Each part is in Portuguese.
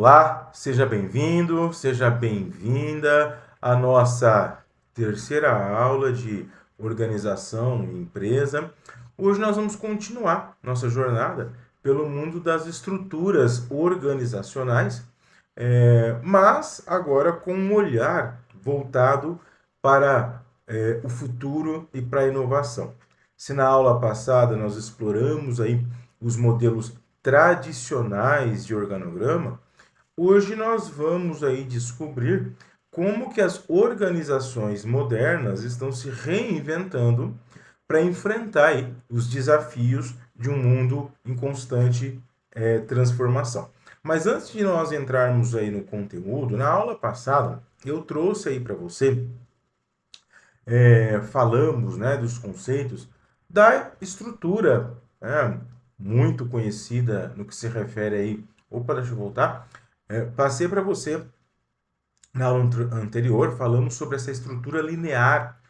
Olá, seja bem-vindo, seja bem-vinda à nossa terceira aula de organização e empresa. Hoje nós vamos continuar nossa jornada pelo mundo das estruturas organizacionais, mas agora com um olhar voltado para o futuro e para a inovação. Se na aula passada nós exploramos aí os modelos tradicionais de organograma, hoje nós vamos aí descobrir como que as organizações modernas estão se reinventando para enfrentar aí os desafios de um mundo em constante transformação. Mas antes de nós entrarmos aí no conteúdo, na aula passada eu trouxe aí para você, falamos, né, dos conceitos da estrutura, muito conhecida no que se refere aí. Opa, deixa eu voltar. Passei para você na aula anterior, falamos sobre essa estrutura linear,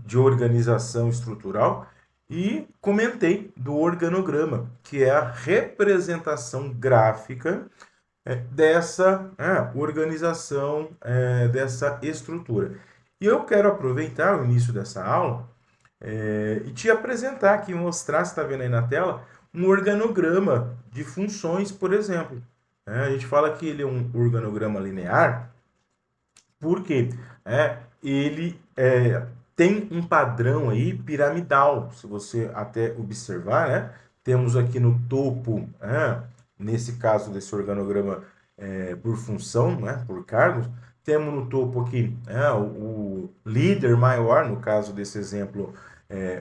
de organização estrutural e comentei do organograma, que é a representação gráfica dessa organização, dessa estrutura. E eu quero aproveitar o início dessa aula e te apresentar aqui, mostrar, você está vendo aí na tela, um organograma de funções, por exemplo. A gente fala que ele é um organograma linear porque ele tem um padrão aí piramidal. Se você até observar, né? Temos aqui no topo, nesse caso desse organograma por função, né? Por cargos, temos no topo aqui o líder maior, no caso desse exemplo,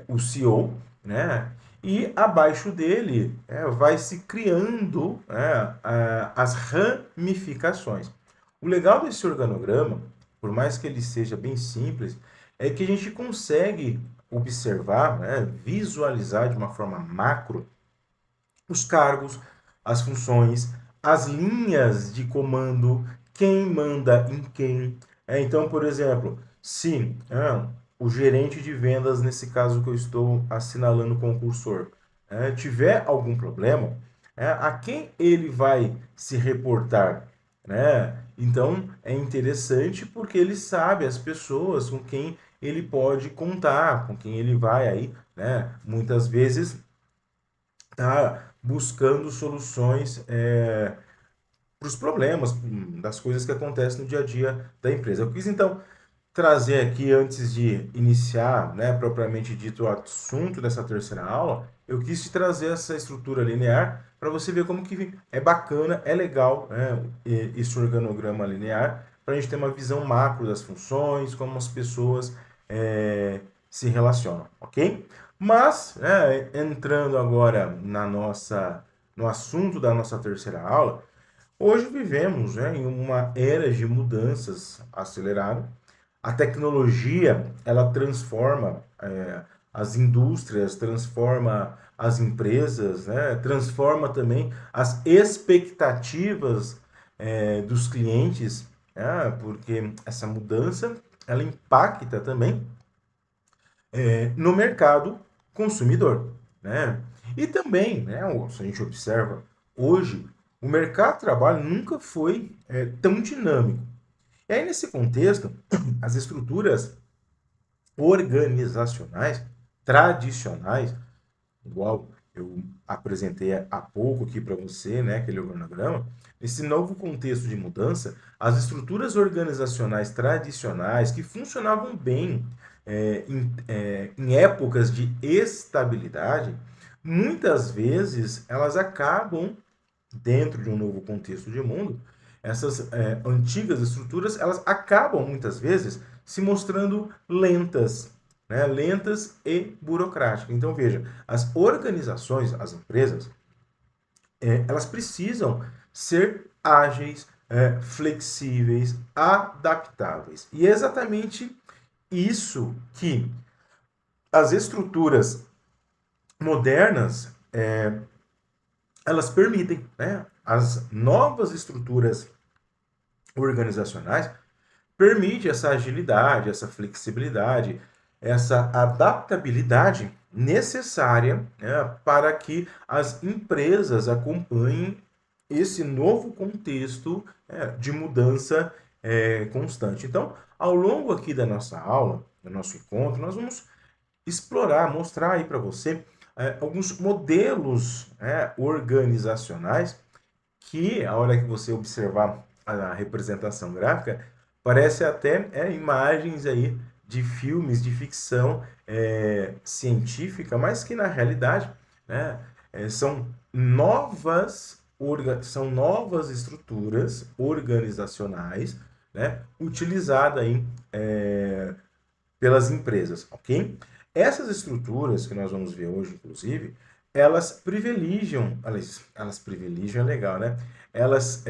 o CEO, né? E abaixo dele vai se criando as ramificações. O legal desse organograma, por mais que ele seja bem simples, é que a gente consegue observar, visualizar de uma forma macro os cargos, as funções, as linhas de comando, quem manda em quem. Então, por exemplo, se o gerente de vendas, nesse caso que eu estou assinalando o concursor, tiver algum problema, a quem ele vai se reportar, né? Então é interessante porque ele sabe as pessoas com quem ele pode contar, com quem ele vai aí, né? Muitas vezes tá buscando soluções para os problemas, das coisas que acontecem no dia a dia da empresa. Eu quis então trazer aqui, antes de iniciar, né, propriamente dito, o assunto dessa terceira aula, eu quis te trazer essa estrutura linear para você ver como que é bacana, é legal, né, esse organograma linear, para a gente ter uma visão macro das funções, como as pessoas se relacionam, ok? Mas, entrando agora no assunto da nossa terceira aula, hoje vivemos, em uma era de mudanças acelerada. A tecnologia, ela transforma as indústrias, transforma as empresas, né? Transforma também as expectativas dos clientes, porque essa mudança, ela impacta também no mercado consumidor, né? E também, né, se a gente observa hoje, o mercado de trabalho nunca foi tão dinâmico. E aí, nesse contexto, as estruturas organizacionais tradicionais, igual eu apresentei há pouco aqui para você, né, aquele organograma, nesse novo contexto de mudança, as estruturas organizacionais tradicionais que funcionavam bem em épocas de estabilidade, muitas vezes elas acabam, dentro de um novo contexto de mundo, essas antigas estruturas, elas acabam muitas vezes se mostrando lentas, né? Lentas e burocráticas. Então, veja, as organizações, as empresas, elas precisam ser ágeis, flexíveis, adaptáveis. E é exatamente isso que as estruturas modernas elas permitem, né? As novas estruturas organizacionais permitem essa agilidade, essa flexibilidade, essa adaptabilidade necessária, né, para que as empresas acompanhem esse novo contexto de mudança constante. Então, ao longo aqui da nossa aula, do nosso encontro, nós vamos explorar, mostrar aí para você alguns modelos organizacionais que, a hora que você observar a representação gráfica, parece até imagens aí de filmes de ficção científica, mas que na realidade né, são são novas estruturas organizacionais utilizadas aí, pelas empresas, ok? Essas estruturas que nós vamos ver hoje, inclusive, elas privilegiam, é legal, né? Elas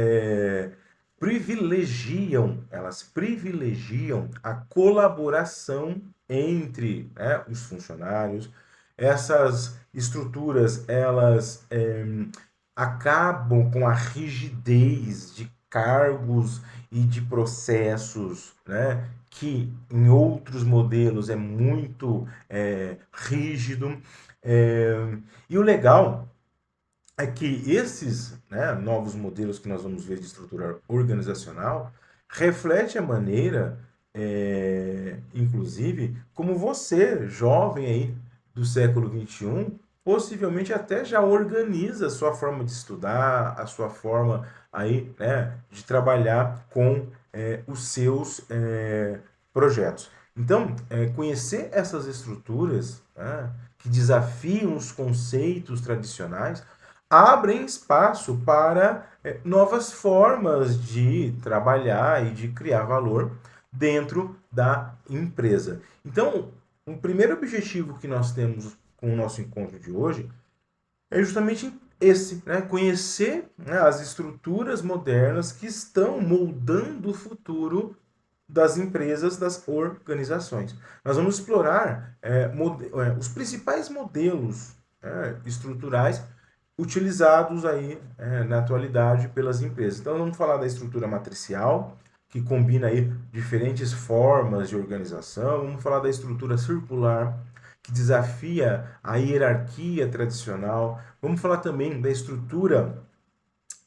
privilegiam a colaboração entre os funcionários. Essas estruturas, elas acabam com a rigidez de cargos e de processos, né? Que em outros modelos é muito rígido. E o legal é que esses novos modelos que nós vamos ver de estrutura organizacional reflete a maneira, inclusive, como você, jovem aí do século XXI, possivelmente até já organiza a sua forma de estudar, a sua forma aí, de trabalhar com os seus projetos. Então, conhecer essas estruturas que desafiam os conceitos tradicionais abrem espaço para novas formas de trabalhar e de criar valor dentro da empresa. Então, o primeiro objetivo que nós temos com o nosso encontro de hoje é justamente esse, conhecer as estruturas modernas que estão moldando o futuro das empresas, das organizações. Nós vamos explorar os principais modelos estruturais utilizados aí na atualidade pelas empresas. Então vamos falar da estrutura matricial, que combina aí diferentes formas de organização. Vamos falar da estrutura circular, que desafia a hierarquia tradicional. Vamos falar também da estrutura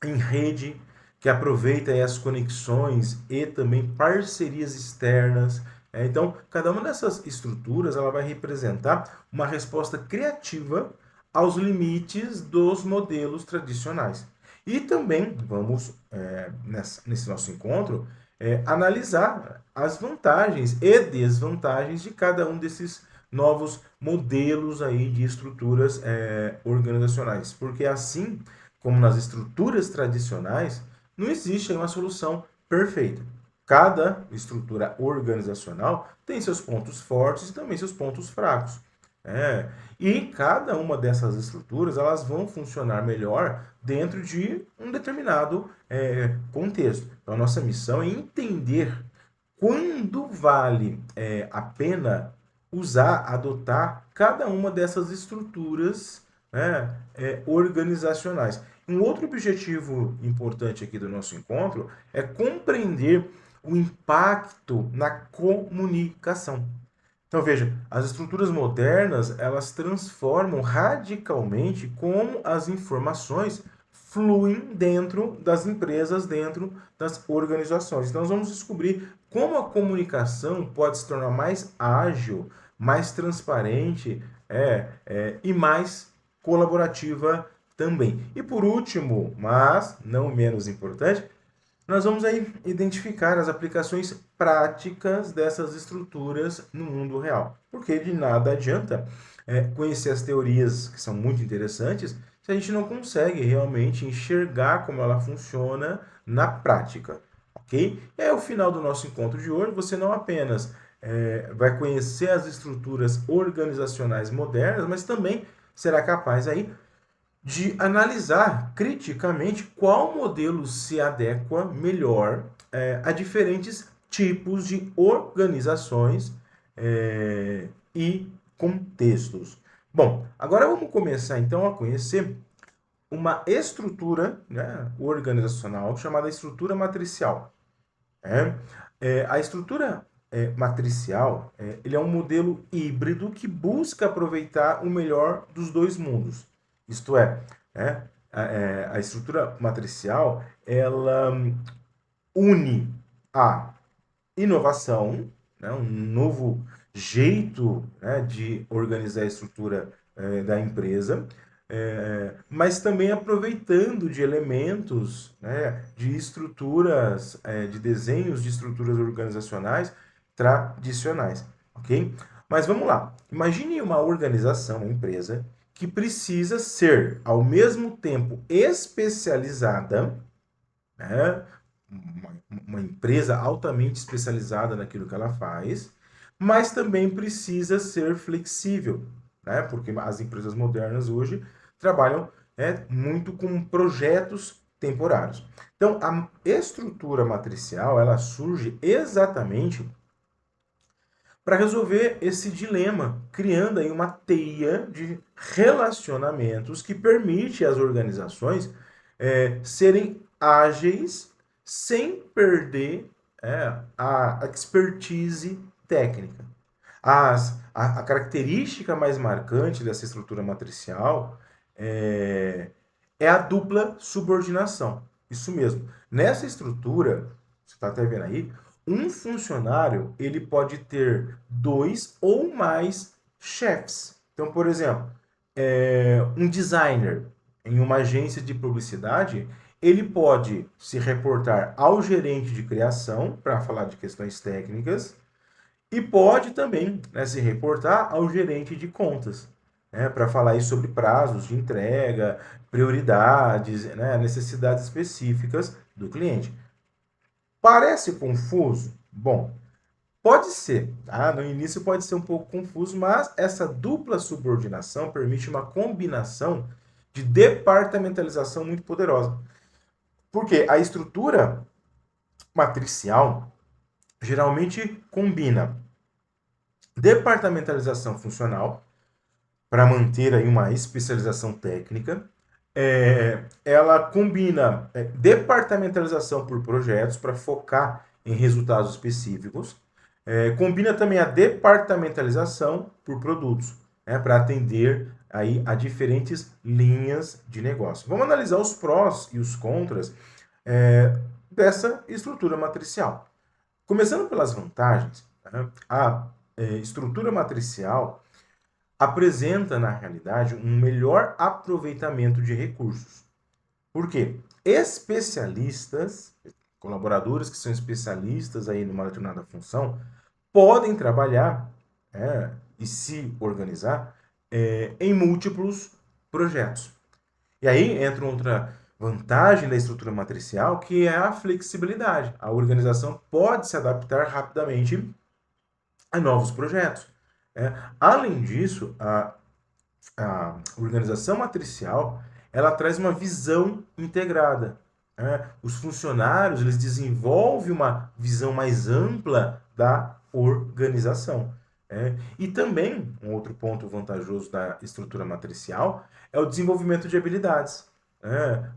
em rede, que aproveita as conexões e também parcerias externas. Então, cada uma dessas estruturas ela vai representar uma resposta criativa aos limites dos modelos tradicionais. E também vamos, nesse nosso encontro, analisar as vantagens e desvantagens de cada um desses novos modelos aí de estruturas organizacionais. Porque assim como nas estruturas tradicionais, não existe uma solução perfeita. Cada estrutura organizacional tem seus pontos fortes e também seus pontos fracos. E cada uma dessas estruturas elas vão funcionar melhor dentro de um determinado contexto. Então, a nossa missão é entender quando vale a pena adotar cada uma dessas estruturas organizacionais. Um outro objetivo importante aqui do nosso encontro é compreender o impacto na comunicação. Então veja, as estruturas modernas, elas transformam radicalmente como as informações fluem dentro das empresas, dentro das organizações. Então nós vamos descobrir como a comunicação pode se tornar mais ágil, mais transparente e mais colaborativa também. E por último, mas não menos importante, nós vamos aí identificar as aplicações práticas dessas estruturas no mundo real. Porque de nada adianta conhecer as teorias que são muito interessantes se a gente não consegue realmente enxergar como ela funciona na prática, ok? E aí, ao final do nosso encontro de hoje, você não apenas vai conhecer as estruturas organizacionais modernas, mas também será capaz aí de analisar criticamente qual modelo se adequa melhor a diferentes tipos de organizações e contextos. Bom, agora vamos começar então a conhecer uma estrutura organizacional chamada estrutura matricial. A estrutura matricial ele é um modelo híbrido que busca aproveitar o melhor dos dois mundos. Isto é, a estrutura matricial, ela une a inovação, né, um novo jeito, né, de organizar a estrutura da empresa, mas também aproveitando de elementos, né, de estruturas, de desenhos de estruturas organizacionais tradicionais, ok? Mas vamos lá. Imagine uma organização, uma empresa, que precisa ser, ao mesmo tempo, especializada, né? Uma empresa altamente especializada naquilo que ela faz, mas também precisa ser flexível, né? Porque as empresas modernas hoje trabalham muito com projetos temporários. Então, a estrutura matricial, ela surge exatamente para resolver esse dilema, criando aí uma teia de relacionamentos que permite às organizações serem ágeis sem perder a expertise técnica. A característica mais marcante dessa estrutura matricial é a dupla subordinação. Isso mesmo. Nessa estrutura, você está até vendo aí, um funcionário ele pode ter 2 ou mais chefes. Então, por exemplo, um designer em uma agência de publicidade, ele pode se reportar ao gerente de criação para falar de questões técnicas e pode também, né, se reportar ao gerente de contas, né, para falar aí sobre prazos de entrega, prioridades, né, necessidades específicas do cliente. Parece confuso? Bom, pode ser, tá? No início pode ser um pouco confuso, mas essa dupla subordinação permite uma combinação de departamentalização muito poderosa. Porque a estrutura matricial geralmente combina departamentalização funcional para manter aí uma especialização técnica. Ela combina departamentalização por projetos para focar em resultados específicos. Combina também a departamentalização por produtos, né, para atender aí a diferentes linhas de negócio. Vamos analisar os prós e os contras dessa estrutura matricial. Começando pelas vantagens, né, a estrutura matricial apresenta, na realidade, um melhor aproveitamento de recursos. Por quê? Especialistas, colaboradores que são especialistas aí numa determinada função, podem trabalhar e se organizar em múltiplos projetos. E aí entra outra vantagem da estrutura matricial, que é a flexibilidade. A organização pode se adaptar rapidamente a novos projetos. Além disso, a organização matricial ela traz uma visão integrada. Os funcionários eles desenvolvem uma visão mais ampla da organização. E também, um outro ponto vantajoso da estrutura matricial é o desenvolvimento de habilidades.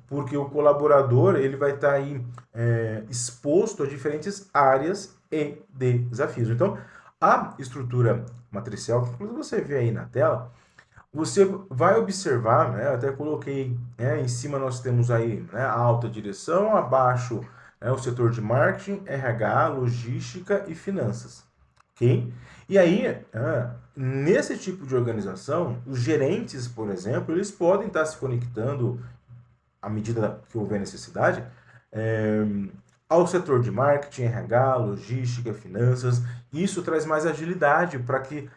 Porque o colaborador ele vai estar aí exposto a diferentes áreas e desafios. Então, a estrutura matricial, que inclusive você vê aí na tela, você vai observar, né, eu até coloquei, em cima nós temos aí, né, a alta direção, abaixo o setor de marketing, RH, logística e finanças, ok? E aí, nesse tipo de organização, os gerentes, por exemplo, eles podem estar se conectando, à medida que houver necessidade, ao setor de marketing, RH, logística, finanças. Isso traz mais agilidade para que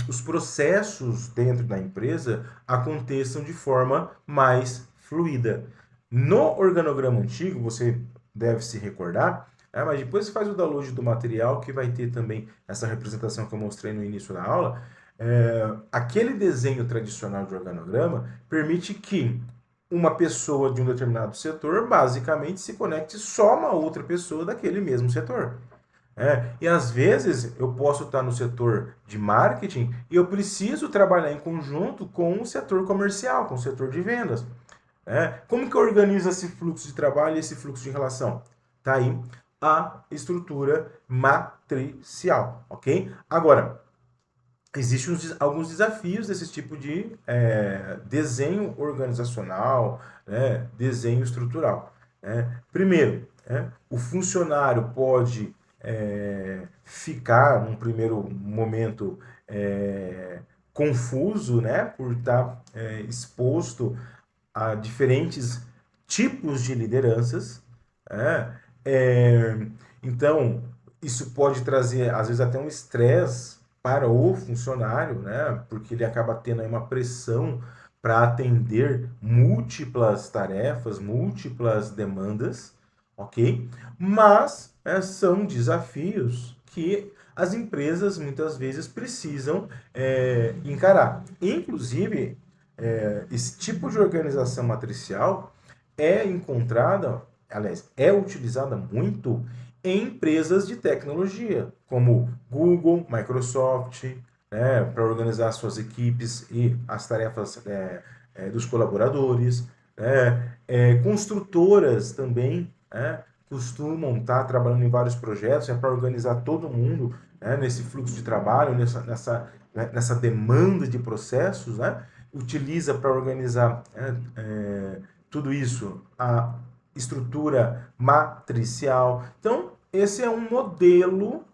os processos dentro da empresa aconteçam de forma mais fluida. No organograma antigo, você deve se recordar, mas depois você faz o download do material que vai ter também essa representação que eu mostrei no início da aula. Aquele desenho tradicional de organograma permite que uma pessoa de um determinado setor basicamente se conecte só a uma outra pessoa daquele mesmo setor. E às vezes eu posso estar no setor de marketing e eu preciso trabalhar em conjunto com o setor comercial, com o setor de vendas. Como que eu organizo esse fluxo de trabalho e esse fluxo de relação? Tá aí a estrutura matricial, ok? Agora, existem alguns desafios desse tipo de desenho organizacional, né, desenho estrutural. Né? Primeiro, o funcionário pode ficar, num primeiro momento, confuso, né, por estar exposto a diferentes tipos de lideranças. Né? É, então, isso pode trazer, às vezes, até um estresse para o funcionário, né? Porque ele acaba tendo aí uma pressão para atender múltiplas tarefas, múltiplas demandas, ok? Mas são desafios que as empresas muitas vezes precisam encarar. Inclusive, esse tipo de organização matricial é encontrada, aliás, é utilizada muito em empresas de tecnologia, como Google, Microsoft, né, para organizar suas equipes e as tarefas dos colaboradores. Construtoras também costumam estar trabalhando em vários projetos para organizar todo mundo nesse fluxo de trabalho, nessa demanda de processos, né? Utiliza para organizar tudo isso a estrutura matricial. Então, esse é um modelo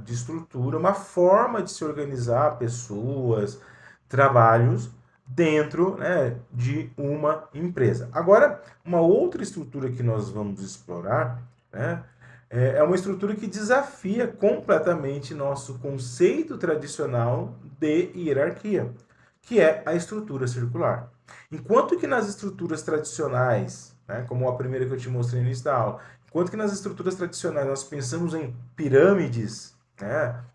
de estrutura, uma forma de se organizar pessoas, trabalhos dentro de uma empresa. Agora, uma outra estrutura que nós vamos explorar é uma estrutura que desafia completamente nosso conceito tradicional de hierarquia, que é a estrutura circular. Enquanto que nas estruturas tradicionais, como a primeira que eu te mostrei no início da aula, enquanto que nas estruturas tradicionais nós pensamos em pirâmides,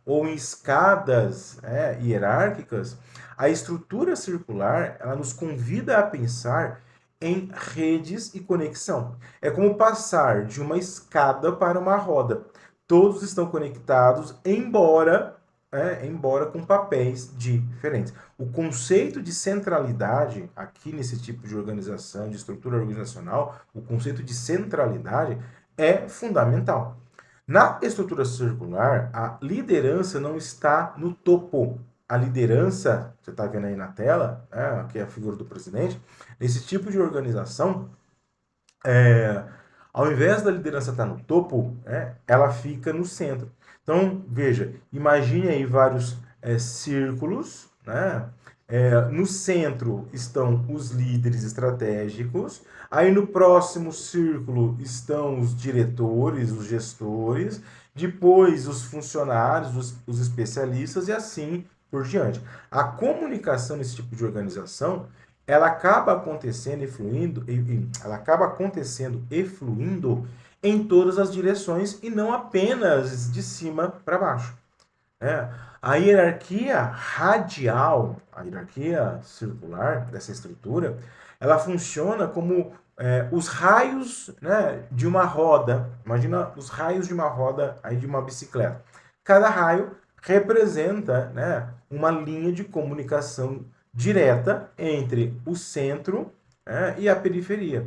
ou em escadas hierárquicas, a estrutura circular ela nos convida a pensar em redes e conexão. É como passar de uma escada para uma roda. Todos estão conectados, embora com papéis diferentes. O conceito de centralidade, aqui nesse tipo de organização, de estrutura organizacional, o conceito de centralidade é fundamental. Na estrutura circular, a liderança não está no topo. A liderança, você está vendo aí na tela, que é a figura do presidente, nesse tipo de organização, é, ao invés da liderança estar no topo, ela fica no centro. Então, veja, imagine aí vários círculos, né? No centro estão os líderes estratégicos, aí no próximo círculo estão os diretores, os gestores, depois os funcionários, os especialistas e assim por diante. A comunicação nesse tipo de organização ela acaba acontecendo e fluindo em todas as direções e não apenas de cima para baixo. A hierarquia radial, a hierarquia circular dessa estrutura, ela funciona como os raios de uma roda. Imagina os raios de uma roda aí de uma bicicleta. Cada raio representa uma linha de comunicação direta entre o centro e a periferia.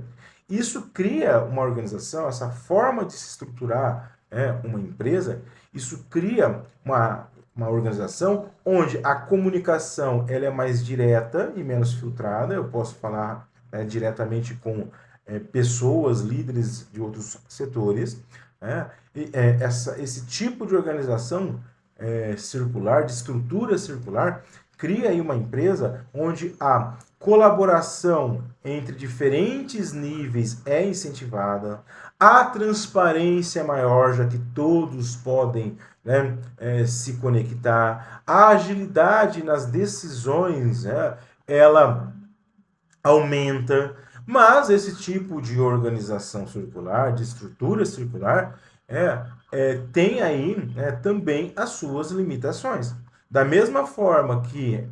Isso cria uma organização, essa forma de se estruturar uma empresa, isso cria uma organização onde a comunicação ela é mais direta e menos filtrada. Eu posso falar diretamente com pessoas, líderes de outros setores. Esse tipo de organização circular, de estrutura circular, cria aí uma empresa onde a colaboração entre diferentes níveis é incentivada, a transparência é maior, já que todos podem se conectar, a agilidade nas decisões ela aumenta, mas esse tipo de organização circular, de estrutura circular, tem aí também as suas limitações. Da mesma forma que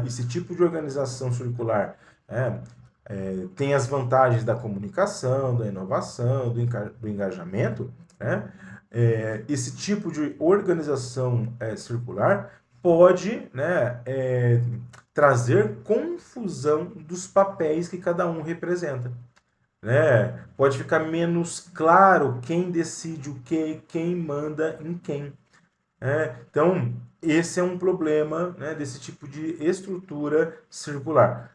esse tipo de organização circular tem as vantagens da comunicação, da inovação, do engajamento, esse tipo de organização circular pode trazer confusão dos papéis que cada um representa. Pode ficar menos claro quem decide o que, quem manda em quem. Então, esse é um problema, né, desse tipo de estrutura circular.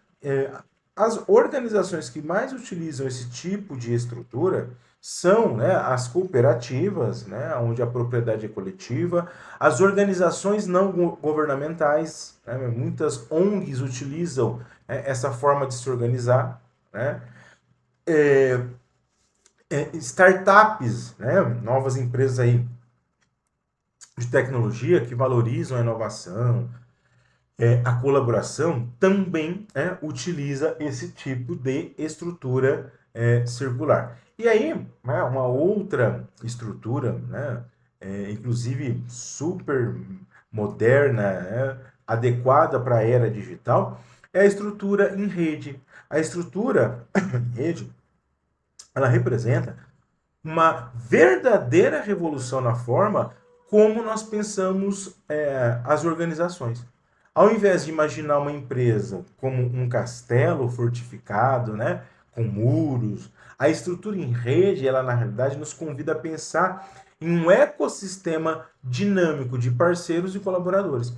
As organizações que mais utilizam esse tipo de estrutura são, né, as cooperativas, né, onde a propriedade é coletiva, as organizações não governamentais, né, muitas ONGs utilizam, né, essa forma de se organizar, né, é, startups, né, novas empresas aí de tecnologia que valorizam a inovação, a colaboração, também utiliza esse tipo de estrutura circular. E aí, né, uma outra estrutura, né, inclusive super moderna, né, adequada para a era digital, é a estrutura em rede. A estrutura em rede, ela representa uma verdadeira revolução na forma como nós pensamos as organizações. Ao invés de imaginar uma empresa como um castelo fortificado, né, com muros, a estrutura em rede, ela na realidade nos convida a pensar em um ecossistema dinâmico de parceiros e colaboradores.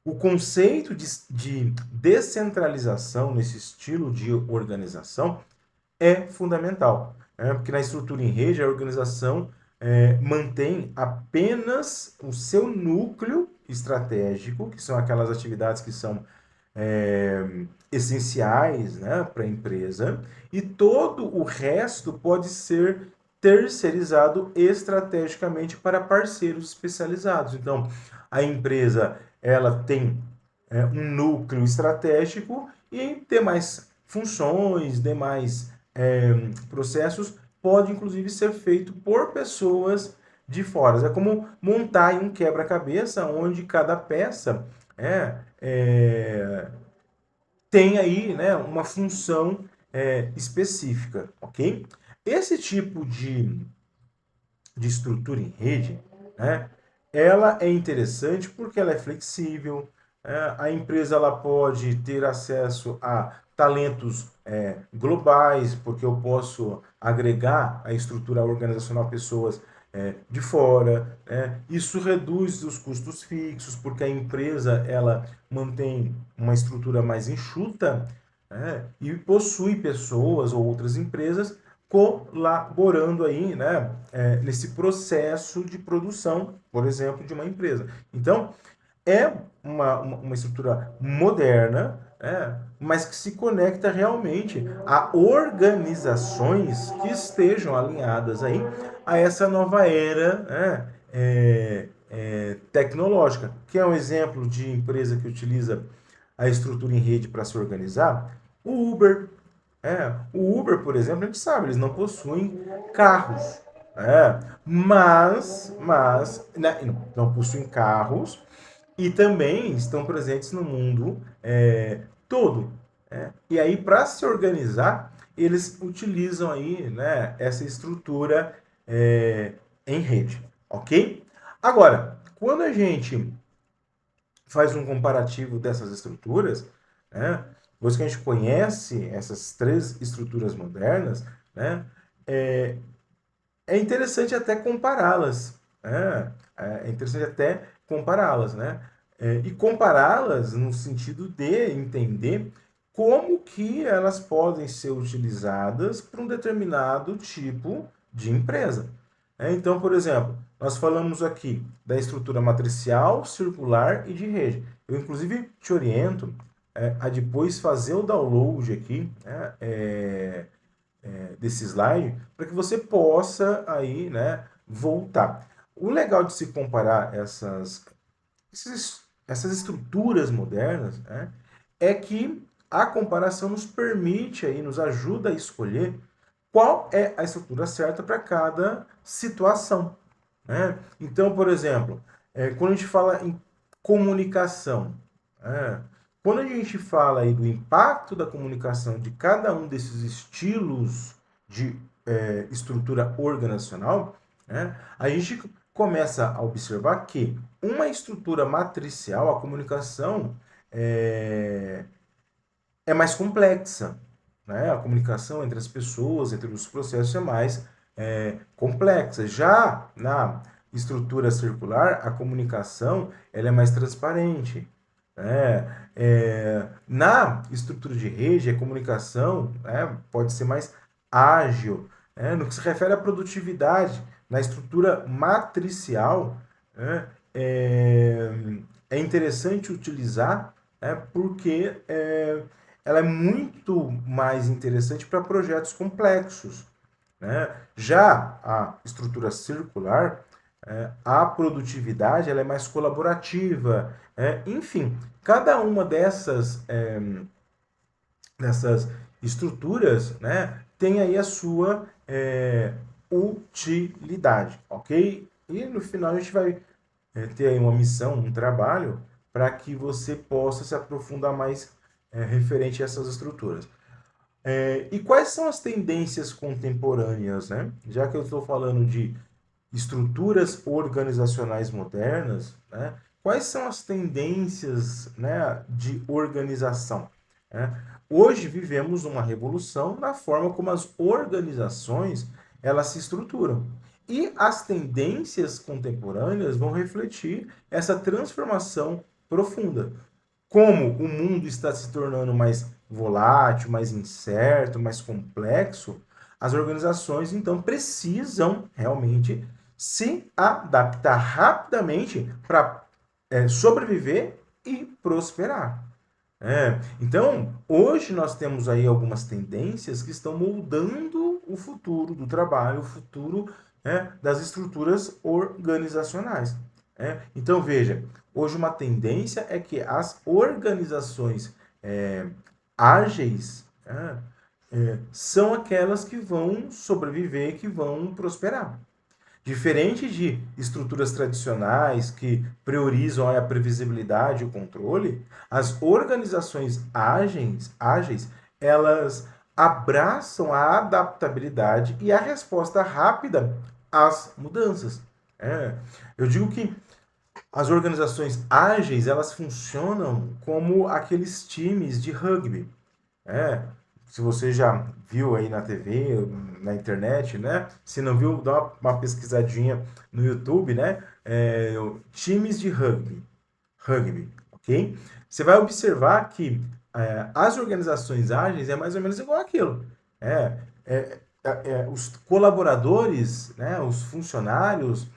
O conceito de descentralização nesse estilo de organização é fundamental, né? Porque na estrutura em rede a organização mantém apenas o seu núcleo estratégico, que são aquelas atividades que são essenciais, né, para a empresa, e todo o resto pode ser terceirizado estrategicamente para parceiros especializados. Então, a empresa ela tem um núcleo estratégico e demais funções, demais processos pode inclusive ser feito por pessoas de fora. É como montar um quebra-cabeça onde cada peça tem aí, né, uma função específica, ok? Esse tipo de estrutura em rede, né, ela é interessante porque ela é flexível, a empresa ela pode ter acesso a talentos globais, porque eu posso agregar a estrutura organizacional pessoas de fora, né? Isso reduz os custos fixos, porque a empresa ela mantém uma estrutura mais enxuta, né? E possui pessoas ou outras empresas colaborando aí, né, nesse processo de produção, por exemplo, de uma empresa. Então, é uma estrutura moderna, mas que se conecta realmente a organizações que estejam alinhadas aí a essa nova era, né, tecnológica, que é um exemplo de empresa que utiliza a estrutura em rede para se organizar. O Uber, o Uber, por exemplo, a gente sabe, eles não possuem carros, mas né, não possuem carros e também estão presentes no mundo todo. E aí, para se organizar, eles utilizam aí, né, essa estrutura em rede, ok? Agora, quando a gente faz um comparativo dessas estruturas, né, depois que a gente conhece essas três estruturas modernas, né, é, é interessante até compará-las. Né? É interessante até compará-las, né? E compará-las no sentido de entender como que elas podem ser utilizadas para um determinado tipo de empresa. Então, por exemplo, nós falamos aqui da estrutura matricial, circular e de rede. Eu, inclusive, te oriento a depois fazer o download aqui, desse slide para que você possa aí, né, voltar. O legal de se comparar essas estruturas modernas, né, é que a comparação nos permite aí, nos ajuda a escolher qual é a estrutura certa para cada situação. Né? Então, por exemplo, quando a gente fala em comunicação, né? Quando a gente fala aí do impacto da comunicação de cada um desses estilos de estrutura organizacional, né? A gente começa a observar que uma estrutura matricial, a comunicação é mais complexa, né? A comunicação entre as pessoas, entre os processos é mais complexa. Já na estrutura circular, a comunicação ela é mais transparente. Na estrutura de rede, a comunicação pode ser mais ágil. No que se refere à produtividade, na estrutura matricial, né, é, é interessante utilizar porque ela é muito mais interessante para projetos complexos. Né? Já a estrutura circular, a produtividade ela é mais colaborativa. Enfim, cada uma dessas estruturas, né, tem aí a sua utilidade, ok? E no final a gente vai ter aí uma missão, um trabalho, para que você possa se aprofundar mais referente a essas estruturas. E quais são as tendências contemporâneas, né? Já que eu estou falando de estruturas organizacionais modernas, né? Quais são as tendências, né, de organização? Né? Hoje vivemos uma revolução na forma como as organizações elas se estruturam. E as tendências contemporâneas vão refletir essa transformação profunda. Como o mundo está se tornando mais volátil, mais incerto, mais complexo, as organizações então precisam realmente se adaptar rapidamente para sobreviver e prosperar. Então, hoje nós temos aí algumas tendências que estão moldando o futuro do trabalho, o futuro das estruturas organizacionais. Então, veja, hoje uma tendência é que as organizações ágeis são aquelas que vão sobreviver, que vão prosperar. Diferente de estruturas tradicionais que priorizam a previsibilidade e o controle, as organizações ágeis, elas abraçam a adaptabilidade e a resposta rápida às mudanças. Eu digo que as organizações ágeis, elas funcionam como aqueles times de rugby. É, se você já viu aí na TV, na internet, né? Se não viu, dá uma pesquisadinha no YouTube, né? Times de rugby, ok? Você vai observar que as organizações ágeis é mais ou menos igual aquilo. Os colaboradores, né? Os funcionários,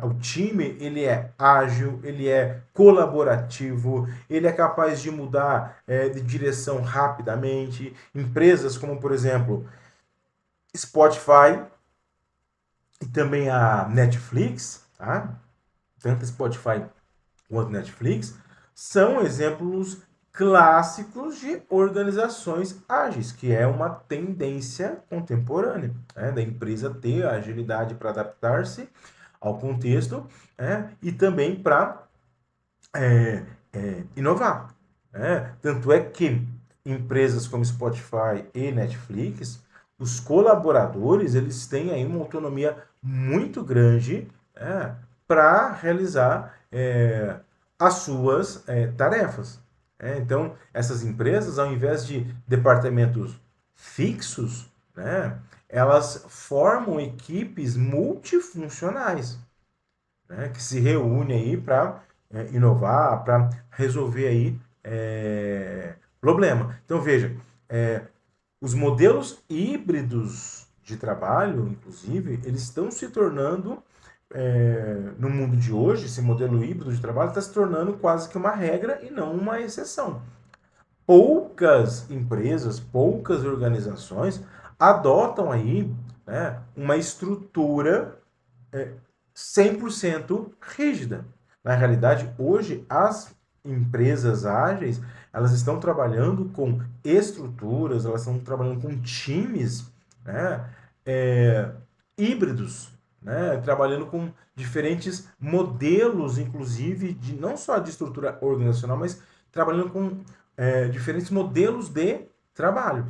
o time ele é ágil, ele é colaborativo, ele é capaz de mudar de direção rapidamente. Empresas como, por exemplo, Spotify e também a Netflix, tá? Tanto Spotify quanto Netflix, são exemplos clássicos de organizações ágeis, que é uma tendência contemporânea, da empresa ter a agilidade para adaptar-se ao contexto e também para inovar. Tanto é que empresas como Spotify e Netflix, os colaboradores eles têm aí uma autonomia muito grande para realizar as suas tarefas. Então, essas empresas, ao invés de departamentos fixos, elas formam equipes multifuncionais, que se reúnem aí para inovar, para resolver aí problema. Então, veja, os modelos híbridos de trabalho, inclusive, eles estão se tornando no mundo de hoje, esse modelo híbrido de trabalho está se tornando quase que uma regra e não uma exceção. Poucas empresas, poucas organizações adotam aí uma estrutura 100% rígida. Na realidade, hoje, as empresas ágeis, elas estão trabalhando com estruturas, elas estão trabalhando com times híbridos, trabalhando com diferentes modelos, inclusive, não só de estrutura organizacional, mas trabalhando com diferentes modelos de trabalho.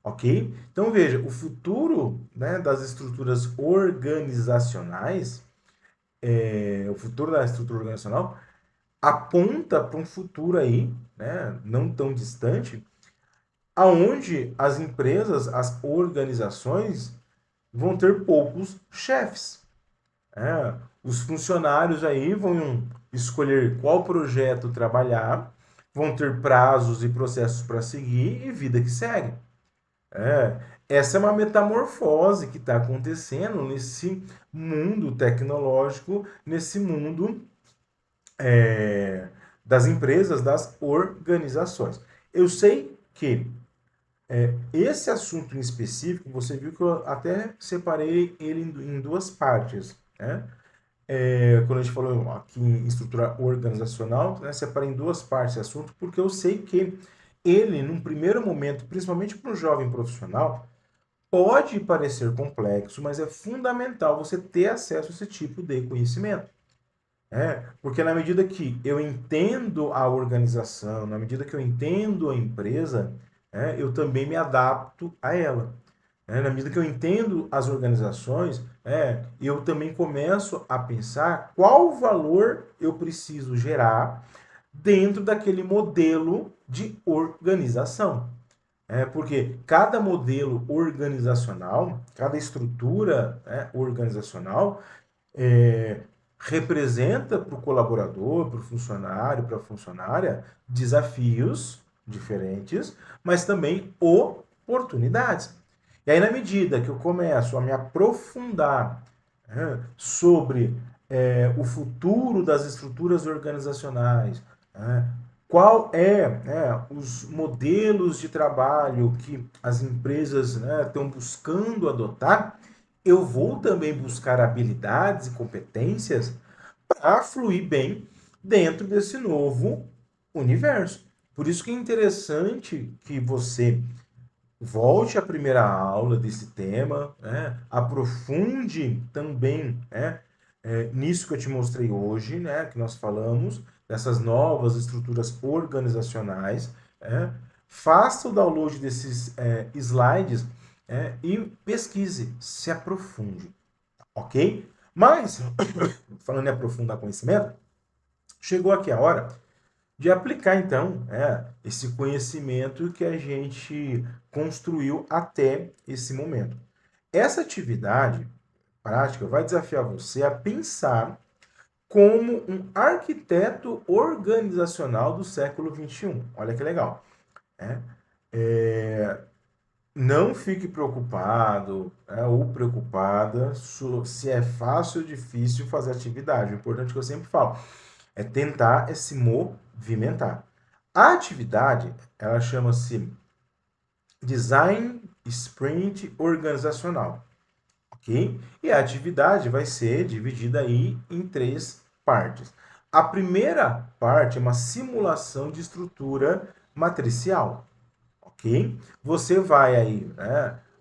Ok? Então veja, o futuro das estruturas organizacionais, o futuro da estrutura organizacional aponta para um futuro aí, não tão distante, aonde as empresas, as organizações vão ter poucos chefes. Os funcionários aí vão escolher qual projeto trabalhar, vão ter prazos e processos para seguir e vida que segue. É, essa é uma metamorfose que está acontecendo nesse mundo tecnológico, nesse mundo é, das empresas, das organizações. Eu sei que esse assunto em específico, você viu que eu até separei ele em duas partes, né? Quando a gente falou aqui em estrutura organizacional, né, separei em duas partes esse assunto, porque eu sei que ele, num primeiro momento, principalmente para um jovem profissional, pode parecer complexo, mas é fundamental você ter acesso a esse tipo de conhecimento. Porque na medida que eu entendo a organização, na medida que eu entendo a empresa, eu também me adapto a ela. Na medida que eu entendo as organizações, eu também começo a pensar qual valor eu preciso gerar dentro daquele modelo de organização. Porque cada modelo organizacional, cada estrutura organizacional, é, representa para o colaborador, para o funcionário, para a funcionária, desafios diferentes, mas também oportunidades. E aí, na medida que eu começo a me aprofundar sobre o futuro das estruturas organizacionais, qual os modelos de trabalho que as empresas estão buscando adotar, eu vou também buscar habilidades e competências para fluir bem dentro desse novo universo. Por isso que é interessante que você volte à primeira aula desse tema, aprofunde também nisso que eu te mostrei hoje, que nós falamos, dessas novas estruturas organizacionais, faça o download desses slides e pesquise, se aprofunde, ok? Mas, falando em aprofundar conhecimento, chegou aqui a hora de aplicar, então, esse conhecimento que a gente construiu até esse momento. Essa atividade prática vai desafiar você a pensar como um arquiteto organizacional do século XXI. Olha que legal. Né? Não fique preocupado ou preocupada se é fácil ou difícil fazer atividade. O importante que eu sempre falo é tentar se movimentar. A atividade, ela chama-se Design Sprint Organizacional, ok? E a atividade vai ser dividida aí em três partes. A primeira parte é uma simulação de estrutura matricial, ok? Você vai aí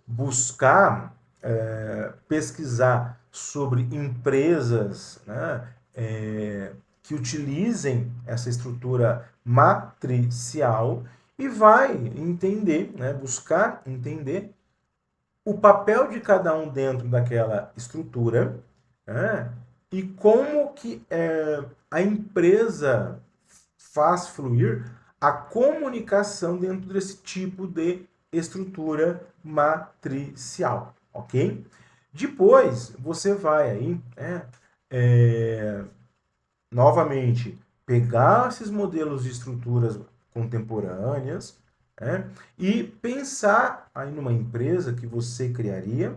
buscar pesquisar sobre empresas que utilizem essa estrutura matricial e vai entender, buscar entender o papel de cada um dentro daquela estrutura e como que a empresa faz fluir a comunicação dentro desse tipo de estrutura matricial, ok? Depois você vai aí, novamente, pegar esses modelos de estruturas contemporâneas e pensar aí numa empresa que você criaria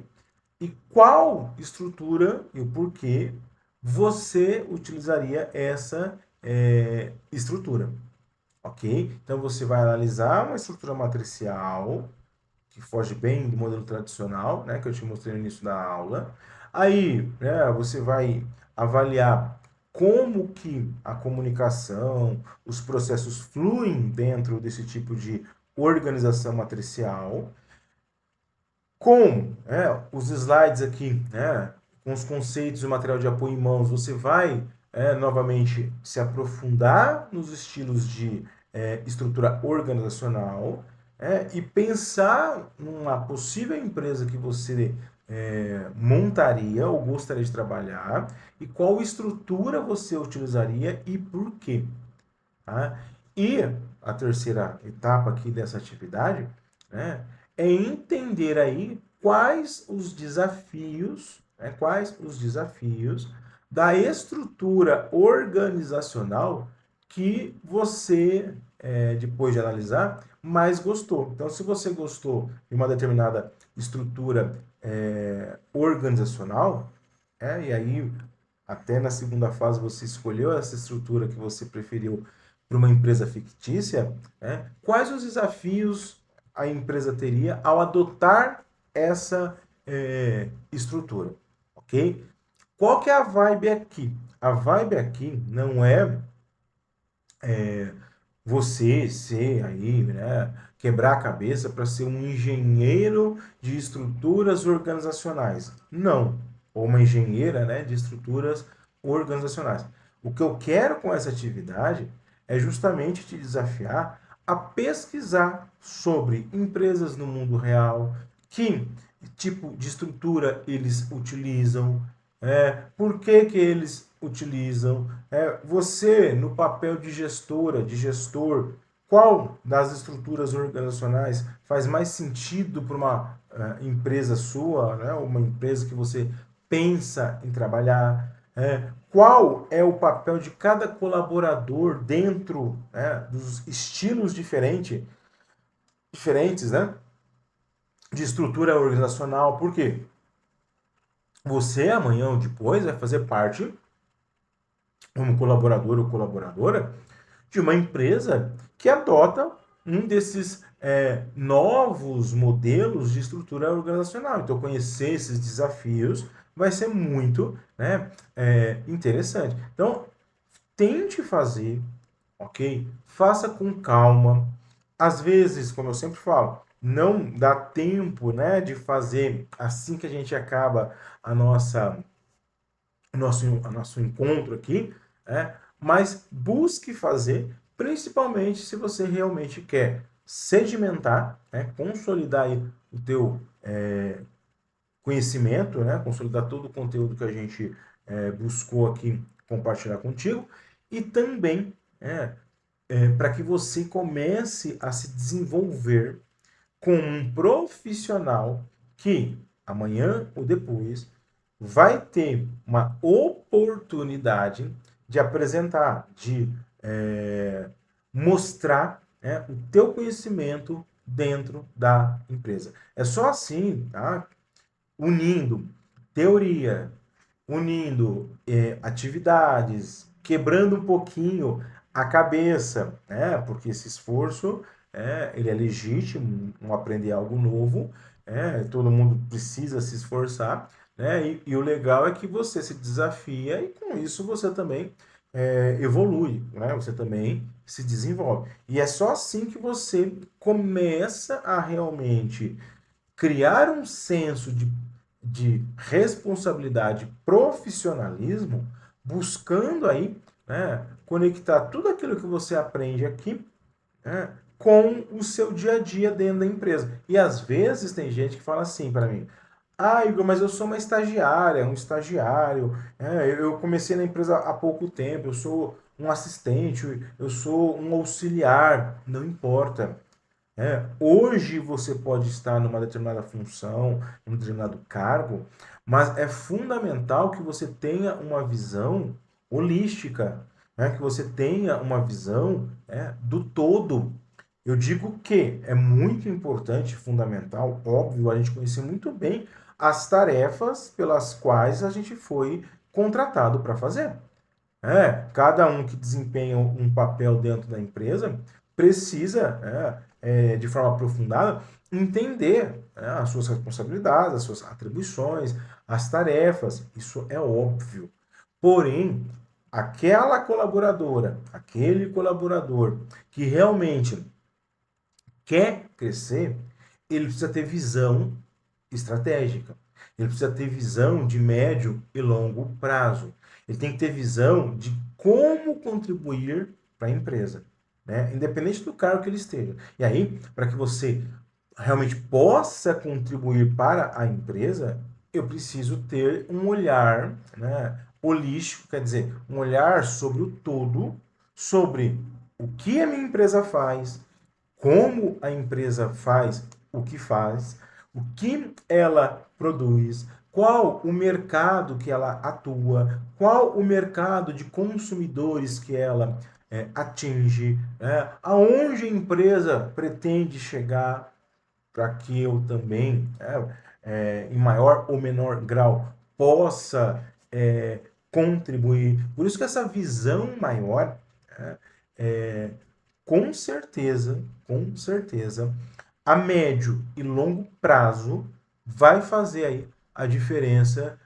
e qual estrutura e o porquê você utilizaria essa estrutura, ok? Então você vai analisar uma estrutura matricial que foge bem do modelo tradicional, que eu te mostrei no início da aula. Aí, você vai avaliar como que a comunicação, os processos fluem dentro desse tipo de organização matricial, com os slides aqui, com os conceitos e o material de apoio em mãos, você vai novamente se aprofundar nos estilos de estrutura organizacional e pensar numa possível empresa que você montaria ou gostaria de trabalhar e qual estrutura você utilizaria e por quê. Tá? E a terceira etapa aqui dessa atividade é entender aí quais os desafios da estrutura organizacional que você, depois de analisar, mais gostou. Então, se você gostou de uma determinada estrutura organizacional, e aí até na segunda fase você escolheu essa estrutura que você preferiu para uma empresa fictícia, quais os desafios a empresa teria ao adotar essa estrutura, ok? Qual que é a vibe aqui? A vibe aqui não é você ser aí, né, quebrar a cabeça para ser um engenheiro de estruturas organizacionais. Não. Ou uma engenheira, né, de estruturas organizacionais. O que eu quero com essa atividade é justamente te desafiar a pesquisar sobre empresas no mundo real, que tipo de estrutura eles utilizam, por que que eles utilizam, você no papel de gestora, de gestor, qual das estruturas organizacionais faz mais sentido para uma empresa sua, né, uma empresa que você pensa em trabalhar, qual é o papel de cada colaborador dentro, dos estilos diferentes, né, de estrutura organizacional, por quê? Você amanhã ou depois vai fazer parte, como colaborador ou colaboradora, de uma empresa que adota um desses novos modelos de estrutura organizacional. Então, conhecer esses desafios vai ser muito, né, interessante. Então, tente fazer, ok? Faça com calma. Às vezes, como eu sempre falo, não dá tempo, né, de fazer assim que a gente acaba a nosso encontro aqui, mas busque fazer, principalmente se você realmente quer sedimentar, consolidar aí o teu conhecimento, consolidar todo o conteúdo que a gente buscou aqui compartilhar contigo, e também para que você comece a se desenvolver com um profissional que amanhã ou depois vai ter uma oportunidade de apresentar, de mostrar, o teu conhecimento dentro da empresa. É só assim, tá? Unindo teoria, unindo atividades, quebrando um pouquinho a cabeça, né? Porque esse esforço ele é legítimo, um aprender algo novo, todo mundo precisa se esforçar, né? E o legal é que você se desafia e com isso você também evolui, né? Você também se desenvolve. E é só assim que você começa a realmente criar um senso de responsabilidade, profissionalismo, buscando aí, conectar tudo aquilo que você aprende aqui, com o seu dia a dia dentro da empresa. E às vezes tem gente que fala assim para mim: ah, Igor, mas eu sou uma estagiária, um estagiário, eu comecei na empresa há pouco tempo, eu sou um assistente, eu sou um auxiliar, não importa. Hoje você pode estar numa determinada função, num determinado cargo, mas é fundamental que você tenha uma visão holística, que você tenha uma visão do todo. Eu digo que é muito importante, fundamental, óbvio, a gente conhecer muito bem as tarefas pelas quais a gente foi contratado para fazer. Cada um que desempenha um papel dentro da empresa precisa, de forma aprofundada, entender as suas responsabilidades, as suas atribuições, as tarefas. Isso é óbvio. Porém, aquela colaboradora, aquele colaborador que realmente quer crescer, ele precisa ter visão estratégica. Ele precisa ter visão de médio e longo prazo. Ele tem que ter visão de como contribuir para a empresa, né? Independente do cargo que ele esteja. E aí, para que você realmente possa contribuir para a empresa, eu preciso ter um olhar, né, holístico, quer dizer, um olhar sobre o todo, sobre o que a minha empresa faz, como a empresa faz o que faz, o que ela produz, qual o mercado que ela atua, qual o mercado de consumidores que ela atinge, aonde a empresa pretende chegar, para que eu também, em maior ou menor grau, possa contribuir. Por isso que essa visão maior, né, é, com certeza, a médio e longo prazo vai fazer aí a diferença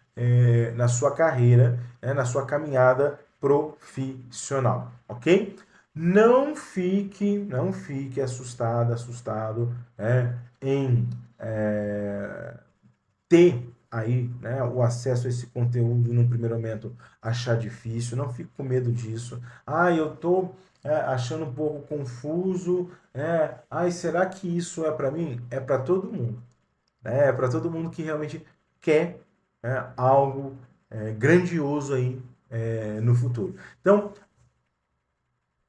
na sua carreira, na sua caminhada profissional, ok? Não fique assustado, em ter aí, né, o acesso a esse conteúdo no primeiro momento, achar difícil, não fique com medo disso. Ah, eu tô achando um pouco confuso, ai, será que isso é para mim? É para todo mundo, né? É para todo mundo que realmente quer algo grandioso aí no futuro. Então,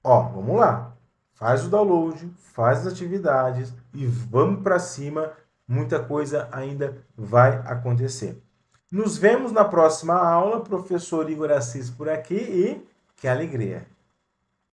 ó, vamos lá. Faz o download, faz as atividades e vamos para cima. Muita coisa ainda vai acontecer. Nos vemos na próxima aula. Professor Igor Assis por aqui e que alegria!